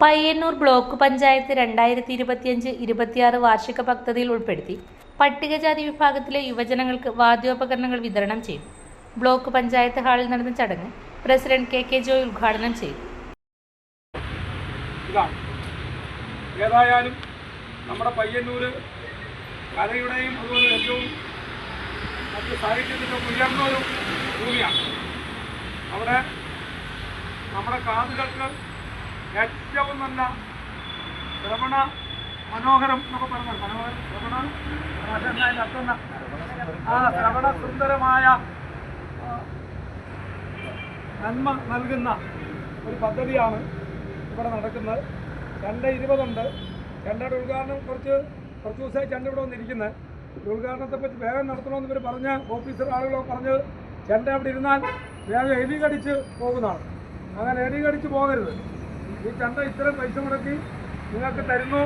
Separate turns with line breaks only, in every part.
Payyanur block panchayat 2025-26 വാർഷിക പദ്ധതിയിൽ ഉൾപ്പെടുത്തി പട്ടികജാതി വിഭാഗത്തിലെ യുവജനങ്ങൾക്ക് വാദ്യോപകരണങ്ങൾ വിതരണം ചെയ്തു. ബ്ലോക്ക് പഞ്ചായത്ത് ഹാളിൽ നടന്ന ചടങ്ങ് പ്രസിഡന്റ് കെ ജോയ് ഉദ്ഘാടനം ചെയ്തു.
ഏതായാലും നമ്മുടെ പയ്യന്നൂര് കലയുടെയും അതുപോലെ ഏറ്റവും മറ്റ് സാഹിത്യത്തിൻ്റെ ഉയർന്നൊരു ഭൂമിയാണ്. അവിടെ നമ്മുടെ കാതുകൾക്ക് ഏറ്റവും നല്ല ശ്രവണ മനോഹരം എന്നൊക്കെ പറഞ്ഞാൽ ശ്രവണ സുന്ദരമായ നന്മ നൽകുന്ന ഒരു പദ്ധതിയാണ് ഇവിടെ നടക്കുന്നത്. 2020 ചെണ്ടയുടെ ഉദ്ഘാടനം കുറച്ച് ദിവസമായി ചെണ്ട ഇവിടെ വന്നിരിക്കുന്നത്. ഉദ്ഘാടനത്തെപ്പറ്റി വേഗം നടത്തണമെന്ന് ഇവർ പറഞ്ഞ് ഓഫീസർ ആളുകളൊക്കെ പറഞ്ഞ് ചെണ്ട അവിടെ ഇരുന്നാൽ വേഗം എലി കടിച്ച് പോകുന്നതാണ്. അങ്ങനെ എലി കടിച്ച് പോകരുത്. ഈ ചെണ്ട ഇത്രയും പൈസ മുടക്കി നിങ്ങൾക്ക് തരുന്നു.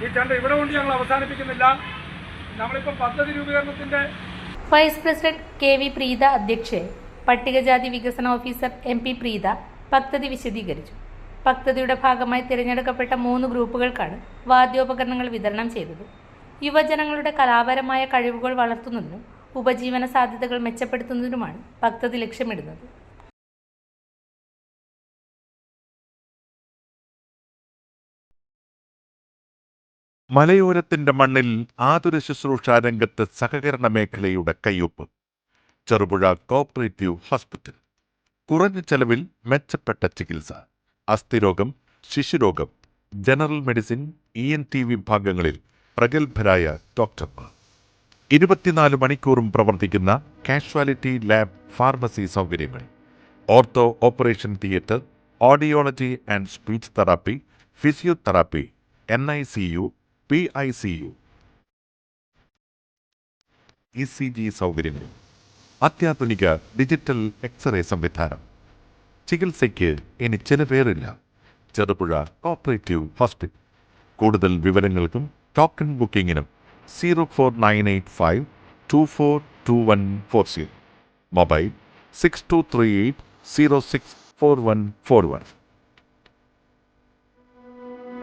ഈ ചെണ്ട ഇവിടെ കൊണ്ട് ഞങ്ങൾ അവസാനിപ്പിക്കുന്നില്ല. നമ്മളിപ്പം പദ്ധതി രൂപീകരണത്തിൻ്റെ
വൈസ് പ്രസിഡന്റ് KV പ്രീത അധ്യക്ഷയായി. പട്ടികജാതി വികസന ഓഫീസർ MP പ്രീത പദ്ധതി വിശദീകരിച്ചു. പദ്ധതിയുടെ ഭാഗമായി തിരഞ്ഞെടുക്കപ്പെട്ട 3 ഗ്രൂപ്പുകൾക്കാണ് വാദ്യോപകരണങ്ങൾ വിതരണം ചെയ്തത്. യുവജനങ്ങളുടെ കലാപരമായ കഴിവുകൾ വളർത്തുന്നതിനും ഉപജീവന സാധ്യതകൾ മെച്ചപ്പെടുത്തുന്നതിനുമാണ് പദ്ധതി ലക്ഷ്യമിടുന്നത്.
മലയോരത്തിന്റെ മണ്ണിൽ ആതുര ശുശ്രൂഷ രംഗത്ത് സഹകരണ മേഖലയുടെ കയ്യൊപ്പ്. Cherupuzha cooperative hospital. കുറഞ്ഞ ചെലവിൽ മെച്ചപ്പെട്ട ചികിത്സ. അസ്ഥിരോഗം, ശിശുരോഗം, ജനറൽ മെഡിസിൻ, ENT വിഭാഗങ്ങളിൽ പ്രഗത്ഭരായ ഡോക്ടർമാർ. 24 മണിക്കൂറും പ്രവർത്തിക്കുന്ന കാഷ്വാലിറ്റി ലാബ്, ഫാർമസി സൗകര്യങ്ങൾ. Ortho operation theatre, audiology and speech therapy, physiotherapy, NICU, PICU, ECG സൗകര്യങ്ങൾ. അത്യാധുനിക ഡിജിറ്റൽ എക്സ്റേ സംവിധാനം. ചികിത്സയ്ക്ക് ഇനി ചിലവേറില്ല. Cherupuzha cooperative hospital. കൂടുതൽ വിവരങ്ങൾക്കും ടോക്കൺ ബുക്കിങ്ങിനും 04985242140. മൊബൈൽ 6238064141.